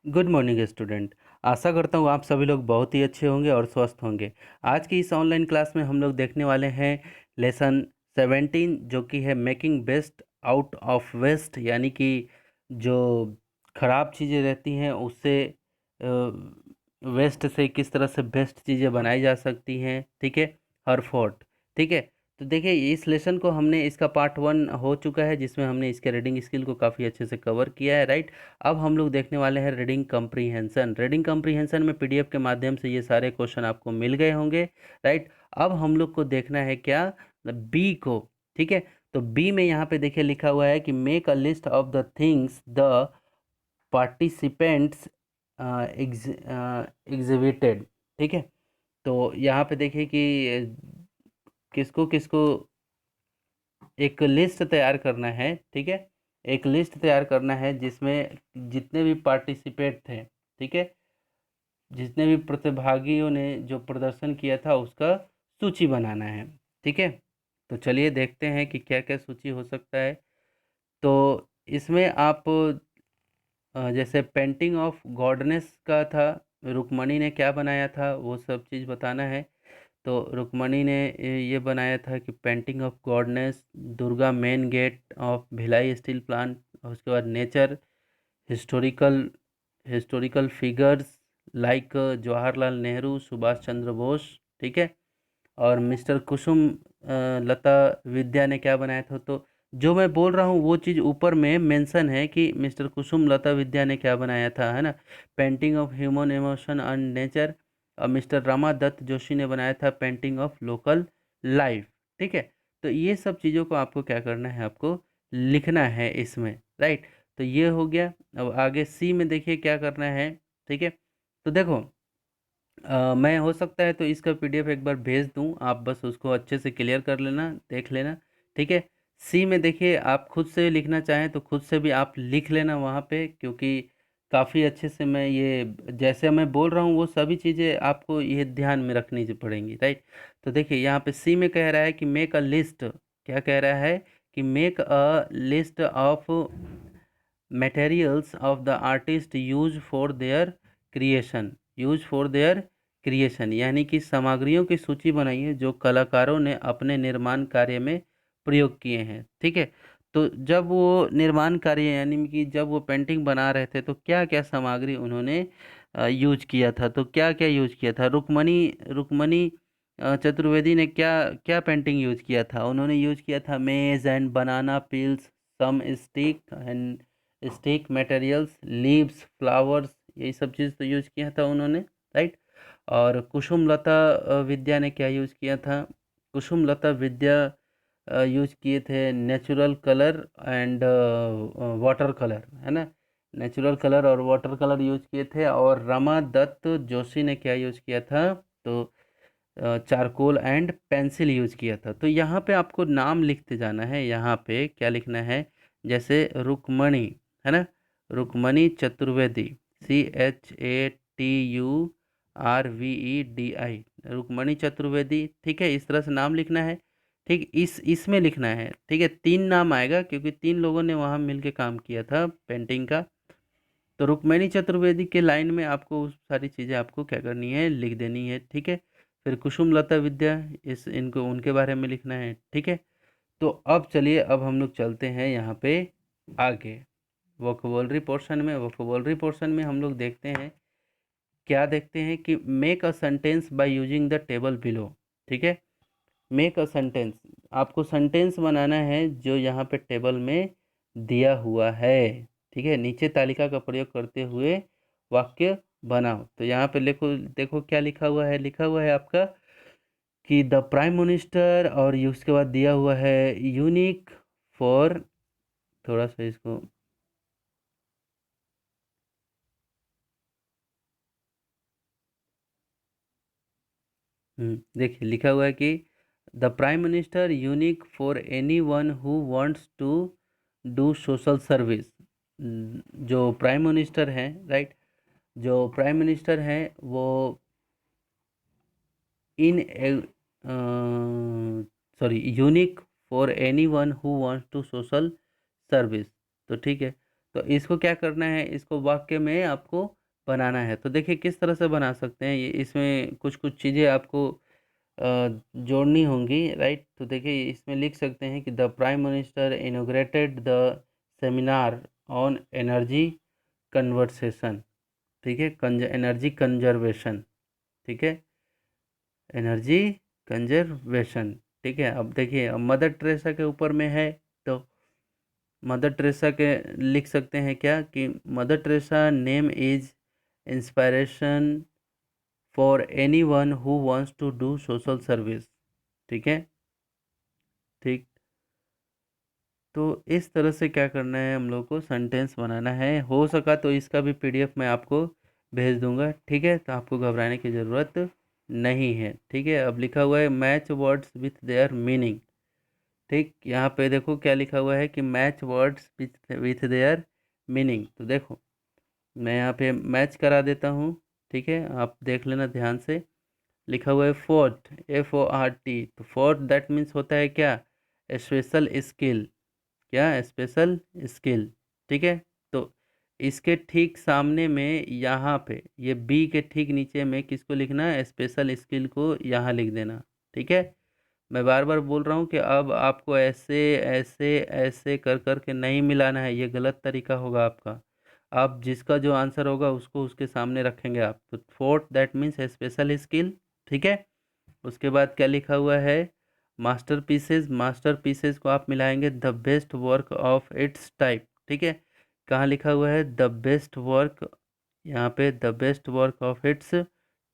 Good morning student. आशा करता हूँ आप सभी लोग बहुत ही अच्छे होंगे और स्वस्थ होंगे। आज की इस ऑनलाइन क्लास में हम लोग देखने वाले हैं लेसन 17, जो कि है making best out of waste, यानी कि जो खराब चीज़ें रहती हैं उससे वेस्ट से किस तरह से बेस्ट चीज़ें बनाई जा सकती हैं। ठीक है, हर फोर्ट। ठीक है, तो देखिए इस लेसन को हमने, इसका पार्ट 1 हो चुका है जिसमें हमने इसके रीडिंग स्किल को काफ़ी अच्छे से कवर किया है, राइट। अब हम लोग देखने वाले हैं रीडिंग कम्प्रीहेंशन। रीडिंग कम्प्रीहेंशन में पीडीएफ के माध्यम से ये सारे क्वेश्चन आपको मिल गए होंगे, राइट। अब हम लोग को देखना है क्या, बी को। ठीक है, तो बी में यहाँ पे देखिए लिखा हुआ है कि make a list of the things the participants exhibited. ठीक है, तो यहाँ पे देखिए कि किसको किसको एक लिस्ट तैयार करना है। ठीक है, एक लिस्ट तैयार करना है जिसमें जितने भी पार्टिसिपेट थे, ठीक है, जितने भी प्रतिभागियों ने जो प्रदर्शन किया था उसका सूची बनाना है। ठीक है, तो चलिए देखते हैं कि क्या क्या सूची हो सकता है। तो इसमें आप जैसे पेंटिंग ऑफ गॉडनेस का था, रुक्मणी ने क्या बनाया था वो सब चीज़ बताना है। तो रुक्मणी ने ये बनाया था कि painting of goddess, Durga main gate of Bhilai steel plant, और उसके बाद nature, historical historical figures like Jawaharlal Nehru, Subhash Chandra Bose. ठीक है, और मिस्टर कुसुम लता विद्या ने क्या बनाया था। तो जो मैं बोल रहा हूँ वो चीज़ ऊपर में मेंशन है कि मिस्टर कुसुम लता विद्या ने क्या बनाया था, है ना। Painting of human emotion and nature, और मिस्टर रामा दत्त जोशी ने बनाया था पेंटिंग ऑफ लोकल लाइफ। ठीक है, तो ये सब चीज़ों को आपको क्या करना है, आपको लिखना है इसमें, राइट। तो ये हो गया। अब आगे सी में देखिए क्या करना है। ठीक है, तो देखो मैं हो सकता है तो इसका पीडीएफ एक बार भेज दूं, आप बस उसको अच्छे से क्लियर कर लेना, देख लेना। ठीक है, सी में देखिए आप खुद से लिखना चाहें तो खुद से भी आप लिख लेना वहाँ पे, क्योंकि काफ़ी अच्छे से मैं ये जैसे मैं बोल रहा हूँ वो सभी चीज़ें आपको ये ध्यान में रखनी पड़ेंगी, राइट। तो देखिए यहाँ पे सी में कह रहा है कि मेक अ लिस्ट, क्या कह रहा है कि make a list of materials of the artist use for their creation, use for their creation, यानी कि सामग्रियों की सूची बनाइए जो कलाकारों ने अपने निर्माण कार्य में प्रयोग किए हैं। ठीक है, तो जब वो निर्माण कार्य यानी कि जब वो पेंटिंग बना रहे थे तो क्या क्या सामग्री उन्होंने यूज किया था, तो क्या क्या यूज किया था। रुक्मणी रुक्मणी चतुर्वेदी ने क्या क्या पेंटिंग यूज किया था, उन्होंने यूज किया था maize and banana peels, some stick and stick materials, leaves, flowers, यही सब चीज़ तो यूज किया था उन्होंने, राइट। और कुसुमलता विद्या ने क्या यूज किया था, कुसुमलता विद्या यूज किए थे natural colour and water colour, है ना। नेचुरल कलर और वाटर कलर यूज किए थे। और रमा दत्त जोशी ने क्या यूज किया था, तो चारकोल एंड पेंसिल यूज किया था। तो यहाँ पे आपको नाम लिखते जाना है, यहाँ पे क्या लिखना है, जैसे रुक्मणी, है ना, रुक्मणी चतुर्वेदी, CHATURVEDI, रुक्मणी चतुर्वेदी। ठीक है, इस तरह से नाम लिखना है। ठीक, इस इसमें लिखना है। ठीक है, 3 नाम आएगा क्योंकि 3 लोगों ने वहाँ मिल के काम किया था पेंटिंग का। तो रुक्मिणी चतुर्वेदी के लाइन में आपको उस सारी चीज़ें आपको क्या करनी है, लिख देनी है। ठीक है, फिर कुसुम लता विद्या, इस इनको उनके बारे में लिखना है। ठीक है, तो अब चलिए, अब हम लोग चलते हैं यहाँ पे आगे वोकेबुलरी पोर्शन में। वोकेबुलरी पोर्शन में हम लोग देखते हैं, क्या देखते हैं कि make a sentence by using the table below. ठीक है, मेक अ सेंटेंस, आपको सेंटेंस बनाना है जो यहाँ पे टेबल में दिया हुआ है। ठीक है, नीचे तालिका का प्रयोग करते हुए वाक्य बनाओ। तो यहाँ पे लिखो, देखो क्या लिखा हुआ है, लिखा हुआ है आपका कि द प्राइम मिनिस्टर, और ये उसके बाद दिया हुआ है यूनिक फॉर, थोड़ा सा इसको देखिए लिखा हुआ है कि the prime minister unique for anyone who wants to do social service. जो प्राइम मिनिस्टर हैं, राइट, जो प्राइम मिनिस्टर हैं वो in sorry unique for anyone who wants to social service. तो ठीक है, तो इसको क्या करना है, इसको वाक्य में आपको बनाना है। तो देखिए किस तरह से बना सकते हैं, ये इसमें कुछ कुछ चीज़ें आपको जोड़नी होंगी, राइट। तो देखिए इसमें लिख सकते हैं कि the prime minister inaugurated the seminar on energy conversation, ठीक है, एनर्जी कंजर्वेशन, ठीक है, एनर्जी कंजर्वेशन, ठीक है। अब देखिए अब मदर टेरेसा के ऊपर में है, तो मदर टेरेसा के लिख सकते हैं क्या कि Mother Teresa name is inspiration for anyone who wants to do social service, ठीक है, ठीक। तो इस तरह से क्या करना है, हम लोग को सेंटेंस बनाना है। हो सका तो इसका भी पीडीएफ मैं आपको भेज दूंगा, ठीक है, तो आपको घबराने की ज़रूरत नहीं है, ठीक है। अब लिखा हुआ है match words with their meaning, ठीक। यहाँ पे देखो क्या लिखा हुआ है कि match words with their meaning. तो देखो मैं यहाँ पे मैच करा देता हूँ, ठीक है, आप देख लेना ध्यान से। लिखा हुआ है फोर्ट, FORT। तो फोर्ट दैट मीन्स होता है क्या, स्पेशल स्किल, क्या, स्पेशल स्किल, ठीक है। तो इसके ठीक सामने में यहाँ पे ये बी के ठीक नीचे में किसको लिखना है, स्पेशल स्किल को यहाँ लिख देना, ठीक है। मैं बार बार बोल रहा हूँ कि अब आपको ऐसे ऐसे ऐसे कर कर के नहीं मिलाना है, ये गलत तरीका होगा आपका। आप जिसका जो आंसर होगा उसको उसके सामने रखेंगे आप। तो fourth that means special skill, ठीक है। उसके बाद क्या लिखा हुआ है, मास्टर पीसेज, मास्टर पीसेज को आप मिलाएंगे the best work of its type, ठीक है। कहाँ लिखा हुआ है द बेस्ट वर्क, यहाँ पे the best work of its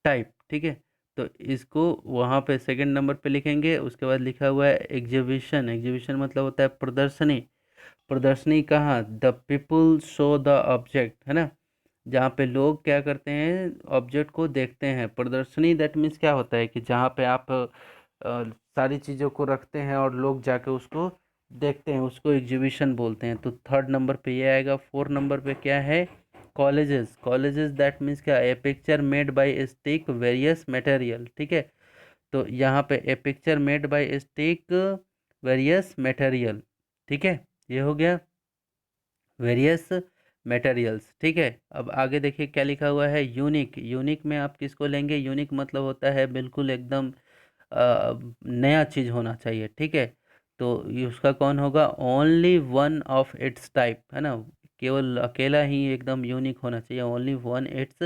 type, ठीक है। तो इसको वहाँ पे सेकंड नंबर पे लिखेंगे। उसके बाद लिखा हुआ है एग्जीबिशन, एग्जीबिशन मतलब होता है प्रदर्शनी, प्रदर्शनी कहाँ, the people show the object, है ना, जहाँ पे लोग क्या करते हैं, ऑब्जेक्ट को देखते हैं। प्रदर्शनी दैट मीन्स क्या होता है कि जहाँ पे आप सारी चीज़ों को रखते हैं और लोग जाके उसको देखते हैं, उसको एग्जीबिशन बोलते हैं। तो थर्ड नंबर पे ये आएगा। फोर्थ नंबर पे क्या है, कॉलेजेस, कॉलेजेस दैट मीन्स क्या, a picture made by stick various material, ठीक है। तो यहाँ पे a picture made by stick various material, ठीक है, ये हो गया वेरियस मटेरियल्स, ठीक है। अब आगे देखिए क्या लिखा हुआ है, यूनिक, यूनिक में आप किसको लेंगे, यूनिक मतलब होता है बिल्कुल एकदम नया चीज़ होना चाहिए, ठीक है। तो ये उसका कौन होगा, only one of its type, है ना, केवल अकेला ही एकदम यूनिक होना चाहिए, only one it's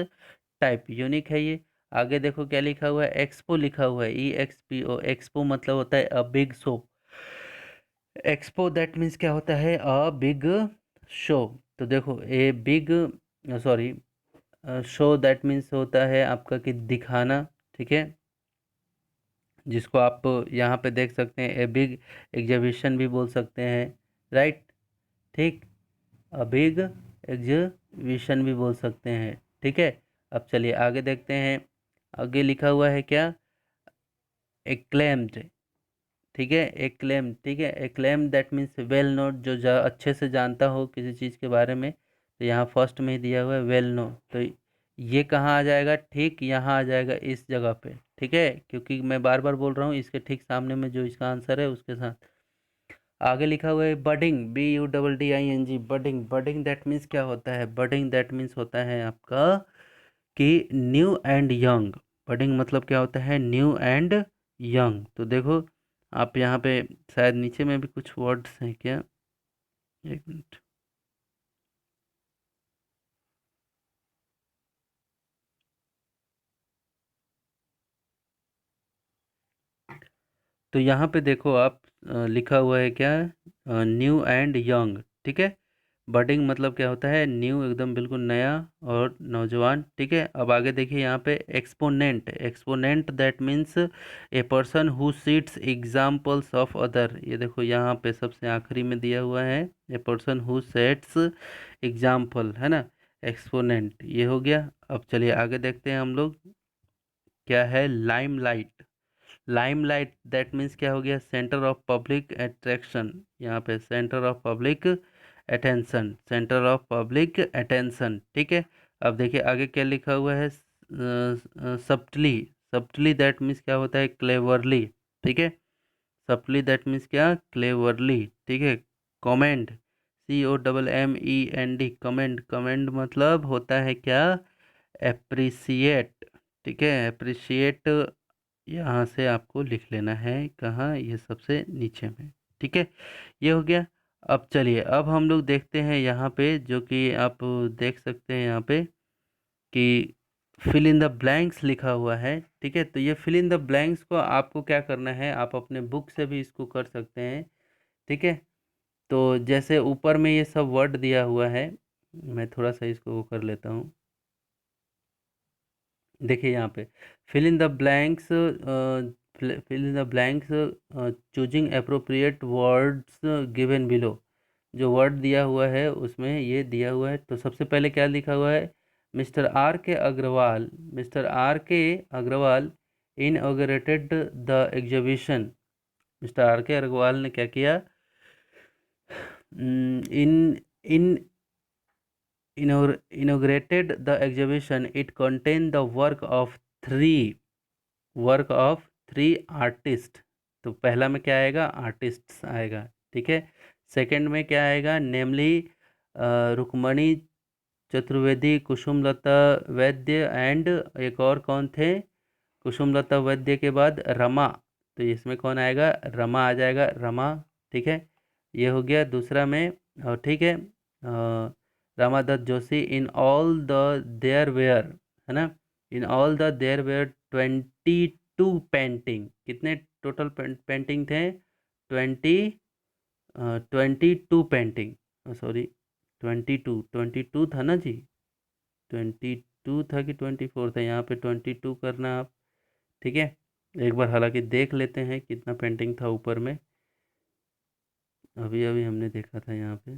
type, unique है ये। आगे देखो क्या लिखा हुआ है, एक्सपो लिखा हुआ है, EXPO, एक्सपो मतलब होता है a big show. Expo that means क्या होता है, अ बिग शो। तो देखो a big, sorry, show that means होता है आपका कि दिखाना, ठीक है, जिसको आप यहाँ पे देख सकते हैं, ए बिग एग्जीबिशन भी बोल सकते हैं, राइट, ठीक, अ बिग एग्जीबिशन भी बोल सकते हैं, ठीक है। अब चलिए आगे देखते हैं, आगे लिखा हुआ है क्या, एक्लेम्ड, ठीक है, एक्लेम, ठीक है, acclaim that means well note, जो अच्छे से जानता हो किसी चीज़ के बारे में। तो यहाँ फर्स्ट में ही दिया हुआ है वेल नो। तो ये कहाँ आ जाएगा, ठीक यहाँ आ जाएगा इस जगह पे, ठीक है, क्योंकि मैं बार बार बोल रहा हूँ इसके ठीक सामने में जो इसका आंसर है उसके साथ आगे लिखा हुआ है budding, BUDDING, budding, budding that means क्या होता है, बडिंग दैट मीन्स होता है आपका कि न्यू एंड यंग। बडिंग मतलब क्या होता है, न्यू एंड यंग। तो देखो आप यहाँ पे शायद नीचे में भी कुछ वर्ड्स हैं क्या, एक मिनट। तो यहाँ पे देखो आप लिखा हुआ है क्या, न्यू एंड यंग, ठीक है। बडिंग मतलब क्या होता है, न्यू एकदम बिल्कुल नया और नौजवान, ठीक है। अब आगे देखिए यहाँ पे exponent, exponent that means a person who seats examples of other. ये देखो यहाँ पे सबसे आखिरी में दिया हुआ है, a person who sets example, है ना, एक्सपोनेंट, ये हो गया। अब चलिए आगे देखते हैं हम लोग, क्या है, लाइमलाइट, लाइमलाइट दैट मीन्स क्या हो गया, सेंटर ऑफ पब्लिक अट्रैक्शन, यहाँ पे centre of public attention, centre of public attention, ठीक है। अब देखिए आगे क्या लिखा हुआ है, सब्टली, सब्टली दैट मीन्स क्या होता है, क्लेवरली, ठीक है, सब्टली दैट मीन्स क्या, क्लेवरली, ठीक है। Commend, COMMEND, commend. कमेंड मतलब होता है क्या? एप्रिसिएट। ठीक है, एप्रिसिएट यहाँ से आपको लिख लेना है। कहाँ? ये सबसे नीचे में। ठीक है, ये हो गया। अब चलिए, अब हम लोग देखते हैं यहाँ पे, जो कि आप देख सकते हैं यहाँ पे कि फिल इन द ब्लैंक्स लिखा हुआ है। ठीक है, तो ये फिल इन द ब्लैंक्स को आपको क्या करना है, आप अपने बुक से भी इसको कर सकते हैं। ठीक है, तो जैसे ऊपर में ये सब वर्ड दिया हुआ है, मैं थोड़ा सा इसको वो कर लेता हूँ। देखिए यहाँ पे fill in the blanks, fill in the blanks, choosing appropriate words given below. जो वर्ड दिया हुआ है उसमें ये दिया हुआ है, तो सबसे पहले क्या लिखा हुआ है? Mister R K Agarwal, mister R K Agarwal inaugurated the exhibition. Mister R K Agarwal ने क्या किया? इन इन inaugurated the exhibition. It contained the work of three artists। तो पहला में क्या आएगा? आर्टिस्ट्स आएगा। ठीक है, सेकंड में क्या आएगा? नेमली रुक्मणी चतुर्वेदी, कुसुमलता वैद्य एंड एक और कौन थे? कुसुमलता वैद्य के बाद रमा, तो इसमें कौन आएगा? रमा आ जाएगा, रमा। ठीक है, ये हो गया दूसरा में। और ठीक है, Ramadatt Joshi in all the there were, है ना? In all the there were 22 painting. कितने टोटल पेंटिंग थे? 20, 22 पेंटिंग। सॉरी, 22 था ना जी? 22 था कि 24 था? यहाँ पे 22 करना आप। ठीक है, एक बार हालांकि देख लेते हैं कितना पेंटिंग था ऊपर में। अभी अभी हमने देखा था यहाँ पे।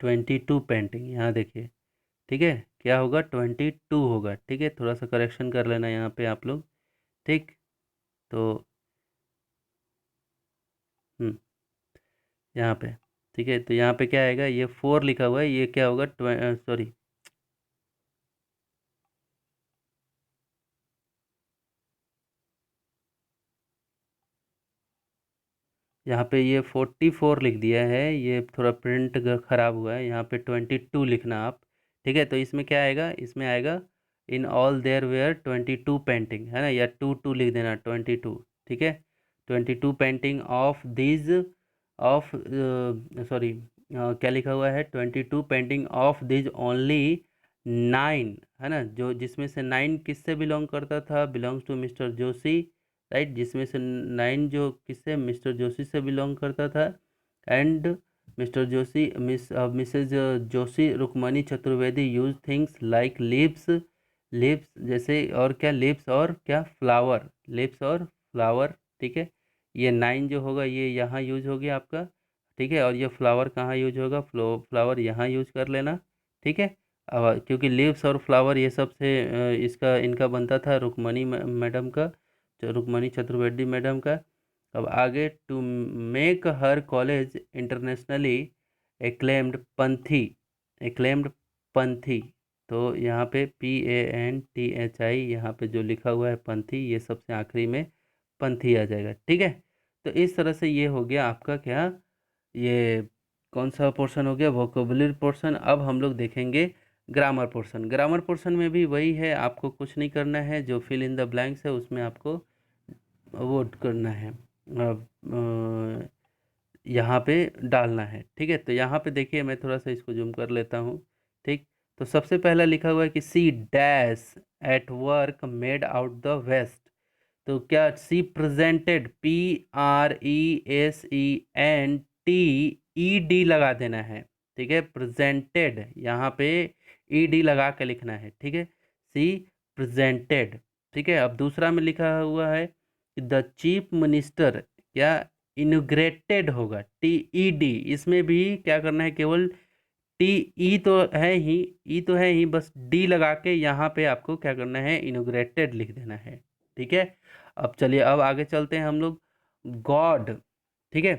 ट्वेंटी टू पेंटिंग यहाँ देखिए। ठीक है, क्या होगा? 22 होगा। ठीक है, थोड़ा सा करेक्शन कर लेना यहाँ पे आप लोग। ठीक, तो हम्म, यहाँ पे ठीक है, तो यहाँ पे क्या आएगा? ये 4 लिखा हुआ है, ये क्या होगा? सॉरी, यहाँ पे ये 44 लिख दिया है, ये थोड़ा प्रिंट खराब हुआ है। यहाँ पे 22 लिखना आप। ठीक है, तो इसमें क्या आएगा? इसमें आएगा in all there were 22 painting, है ना? या 2 लिख देना, 22। ठीक है, 22 painting of these, of, sorry, क्या लिखा हुआ है? 22 पेंटिंग ऑफ दीज ओनली 9, है ना? जो जिसमें से 9 किससे बिलोंग करता था? Belongs to Mr Joshi, right? जिसमें से 9 जो किससे? मिस्टर जोशी से बिलोंग करता था। And Mr Joshi, Mrs Joshi Rukmani Chaturvedi use things like lips, lips जैसे, और क्या? लिप्स और क्या? फ्लावर, लिप्स और फ्लावर। ठीक है, ये 9 जो होगा ये यहाँ यूज हो गया आपका। ठीक है, और ये फ्लावर कहाँ यूज होगा? फ्लावर यहाँ यूज कर लेना। ठीक है, अब क्योंकि लीव्स और फ्लावर ये सब से इसका इनका बनता था रुक्मणी मैडम का, रुक्मणी चतुर्वेदी मैडम का। अब आगे, to make her college internationally acclaimed पंथी, एक्लेम्ड पंथी। तो यहाँ पे PANTHI, यहाँ पे जो लिखा हुआ है पंथी, ये सबसे आखिरी में पंथी आ जाएगा। ठीक है, तो इस तरह से ये हो गया आपका क्या? ये कौन सा पोर्शन हो गया? Vocabulary portion. अब हम लोग देखेंगे ग्रामर पोर्शन। ग्रामर पोर्शन में भी वही है, आपको कुछ नहीं करना है। जो फिल इन द ब्लैंक्स है उसमें आपको वो करना है, यहाँ पे डालना है। ठीक है, तो यहाँ पे देखिए, मैं थोड़ा सा इसको जूम कर लेता हूँ। ठीक, तो सबसे पहला लिखा हुआ है कि C dash at work made out the waste. तो क्या? सी प्रेजेंटेड, PRESENTED लगा देना है। ठीक है, प्रेजेंटेड यहाँ पे ED लगा के लिखना है। ठीक है, सी प्रेजेंटेड। ठीक है, अब दूसरा में लिखा हुआ है कि द चीफ मिनिस्टर, क्या? इनग्रेटेड होगा, TED। इसमें भी क्या करना है? केवल TE तो है ही, ई तो है ही, बस D लगा के यहाँ पे आपको क्या करना है? इनोग्रेटेड लिख देना है। ठीक है, अब चलिए, अब आगे चलते हैं हम लोग। गॉड, ठीक है,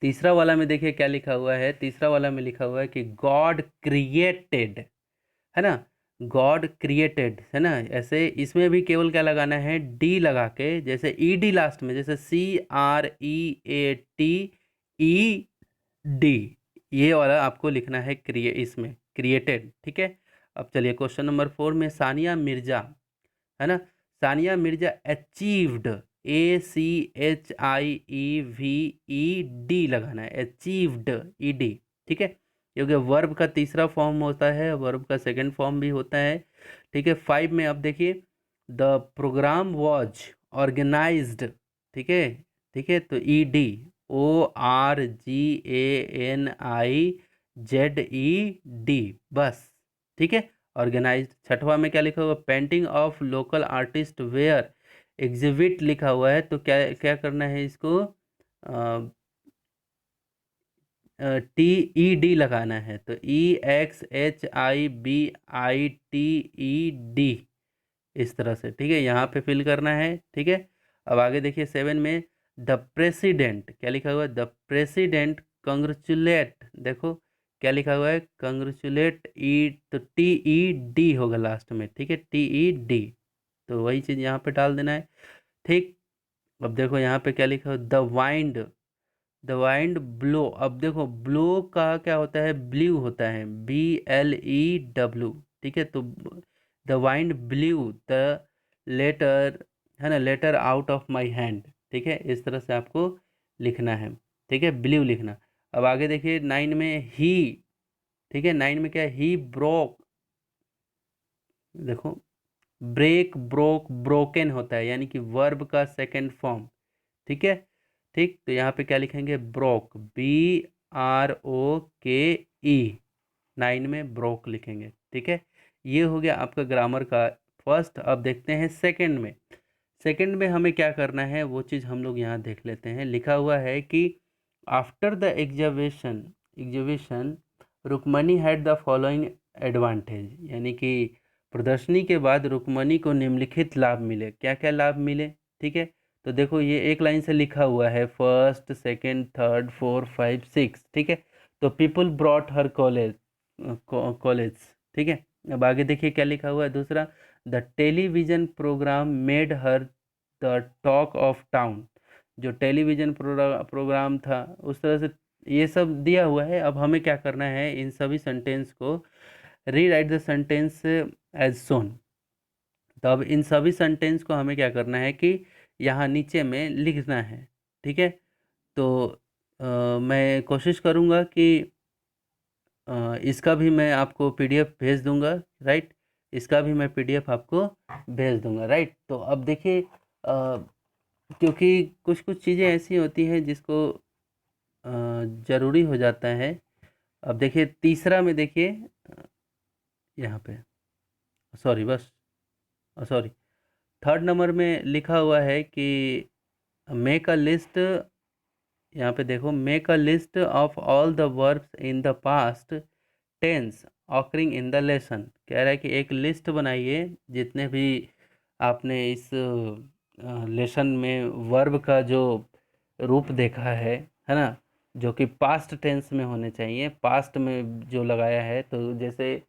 तीसरा वाला में देखिए क्या लिखा हुआ है, तीसरा वाला में लिखा हुआ है कि गॉड क्रिएटेड, है ना, गॉड क्रिएटेड, है ना। ऐसे इसमें भी केवल क्या लगाना है, डी लगा के, जैसे ई डी लास्ट में, जैसे CREATED, ये वाला आपको लिखना है इसमें क्रिएटेड, ठीक है। अब चलिए क्वेश्चन नंबर 4 में सानिया मिर्जा, है ना, सानिया मिर्जा अचीव्ड, ACHIEVED लगाना है, अचीव्ड, ED, ठीक है, क्योंकि वर्ब का तीसरा फॉर्म होता है, वर्ब का सेकंड फॉर्म भी होता है, ठीक है। 5 में अब देखिए, द प्रोग्राम वॉज ऑर्गेनाइज्ड, ठीक है, ठीक है, तो ORGANIZED, बस, ठीक है, ऑर्गेनाइज्ड। छठवा में क्या लिखा हुआ, painting of local artist were exhibit लिखा हुआ है, तो क्या क्या करना है इसको, TED लगाना है, तो EXHIBITED, इस तरह से, ठीक है, यहाँ पे फिल करना है, ठीक है। अब आगे देखिए 7 में, द प्रेसिडेंट, क्या लिखा हुआ है, द प्रेसिडेंट कंग्रेचुलेट, देखो क्या लिखा हुआ है, कंग्रेचुलेट, तो TED होगा लास्ट में, ठीक है, TED, तो वही चीज़ यहाँ पे डाल देना है, ठीक। अब देखो यहाँ पे क्या लिखा है, द वाइंड ब्लो, अब देखो ब्लो का क्या होता है, ब्ल्यू होता है, BLEW, ठीक है, तो the wind blew the letter, है ना, letter out of my hand, ठीक है, इस तरह से आपको लिखना है, ठीक है, ब्ल्यू लिखना। अब आगे देखिए 9 में ही, ठीक है, 9 में क्या है, ही ब्रोक, देखो ब्रेक, ब्रोक, ब्रोकन होता है, यानी कि वर्ब का सेकंड फॉर्म, ठीक है, ठीक, तो यहाँ पे क्या लिखेंगे, ब्रोक, BROKE, 9 में ब्रोक लिखेंगे, ठीक है। ये हो गया आपका ग्रामर का फर्स्ट। अब देखते हैं सेकंड में, सेकंड में हमें क्या करना है वो चीज़ हम लोग यहाँ देख लेते हैं। लिखा हुआ है कि after the exhibition Rukmani had the following advantage, यानी कि प्रदर्शनी के बाद रुक्मणी को निम्नलिखित लाभ मिले, क्या क्या लाभ मिले, ठीक है। तो देखो ये एक लाइन से लिखा हुआ है, फर्स्ट, सेकंड, थर्ड, 4, 5, 6, ठीक है। तो पीपल ब्रॉट हर कॉलेज, ठीक है। अब आगे देखिए क्या लिखा हुआ है दूसरा, the television programme made her the talk of town, जो टेलीविजन प्रोग्राम था उस तरह से, ये सब दिया हुआ है। अब हमें क्या करना है, इन सभी सेंटेंस को रीराइट द सेंटेंस एज सोन, तो अब इन सभी सेंटेंस को हमें क्या करना है कि यहाँ नीचे में लिखना है, ठीक है। तो मैं कोशिश करूँगा कि इसका भी मैं आपको PDF भेज दूंगा, राइट, इसका भी मैं PDF आपको भेज दूंगा, राइट। तो अब देखिए क्योंकि कुछ कुछ चीज़ें ऐसी होती हैं जिसको ज़रूरी हो जाता है। अब देखिए तीसरा में देखिए यहाँ पे, सॉरी, बस सॉरी, थर्ड नंबर में लिखा हुआ है कि मेक अ लिस्ट, यहाँ पे देखो, make a list of all the verbs in the past tense occurring in the lesson, कह रहा है कि एक लिस्ट बनाइए जितने भी आपने इस लेसन में वर्ब का जो रूप देखा है ना, जो कि पास्ट टेंस में होने चाहिए, पास्ट में जो लगाया है, तो जैसे,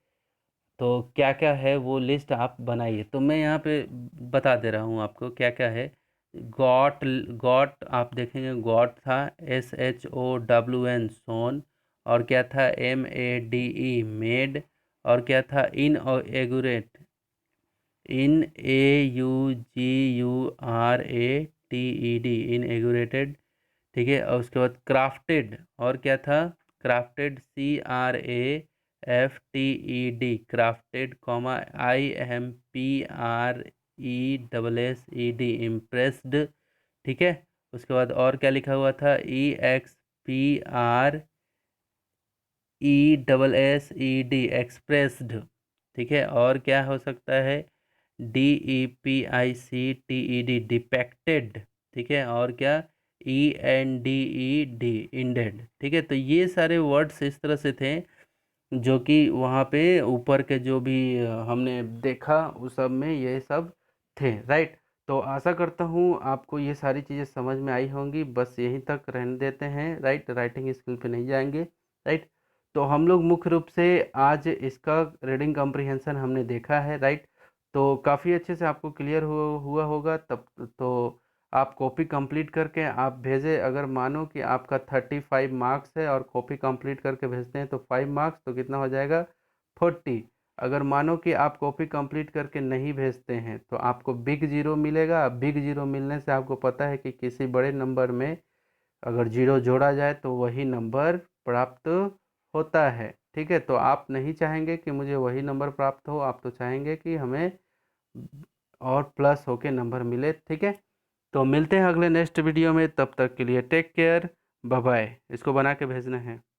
तो क्या क्या है वो लिस्ट आप बनाइए। तो मैं यहाँ पे बता दे रहा हूँ आपको क्या क्या है। गॉट, गॉट आप देखेंगे, गॉट था, SHOWN सोन, और क्या था, MADE मेड, और क्या था, इनएगुरेट, INAUGURATED इनएगुरेटेड, ठीक है। और उसके बाद क्राफ्टेड, और क्या था, crafted, CRAFTED crafted, IMPRESSED impressed, ठीक है। उसके बाद और क्या लिखा हुआ था, EXPRESSED एक्सप्रेस्ड, ठीक है। और क्या हो सकता है, DEPICTED डिपेक्टेड, ठीक है। और क्या, ENDED इंडेड, ठीक है। तो ये सारे वर्ड्स इस तरह से थे जो कि वहाँ पे ऊपर के जो भी हमने देखा उस सब में ये सब थे, राइट। तो आशा करता हूँ आपको ये सारी चीज़ें समझ में आई होंगी। बस यहीं तक रहने देते हैं, राइट। राइटिंग स्किल पे नहीं जाएंगे, राइट। तो हम लोग मुख्य रूप से आज इसका रीडिंग कॉम्प्रिहेंशन हमने देखा है, राइट। तो काफ़ी अच्छे से आपको क्लियर हुआ होगा। तब तो आप कॉपी कंप्लीट करके आप भेजें। अगर मानो कि आपका 35 मार्क्स है और कॉपी कंप्लीट करके भेजते हैं तो 5 मार्क्स, तो कितना हो जाएगा 40। अगर मानो कि आप कॉपी कंप्लीट करके नहीं भेजते हैं तो आपको बिग जीरो मिलेगा। बिग जीरो मिलने से आपको पता है कि किसी बड़े नंबर में अगर जीरो जोड़ा जाए तो वही नंबर प्राप्त होता है, ठीक है। तो आप नहीं चाहेंगे कि मुझे वही नंबर प्राप्त हो, आप तो चाहेंगे कि हमें और प्लस होके नंबर मिले, ठीक है। तो मिलते हैं अगले नेक्स्ट वीडियो में, तब तक के लिए टेक केयर, बाय बाय। इसको बना के भेजना है।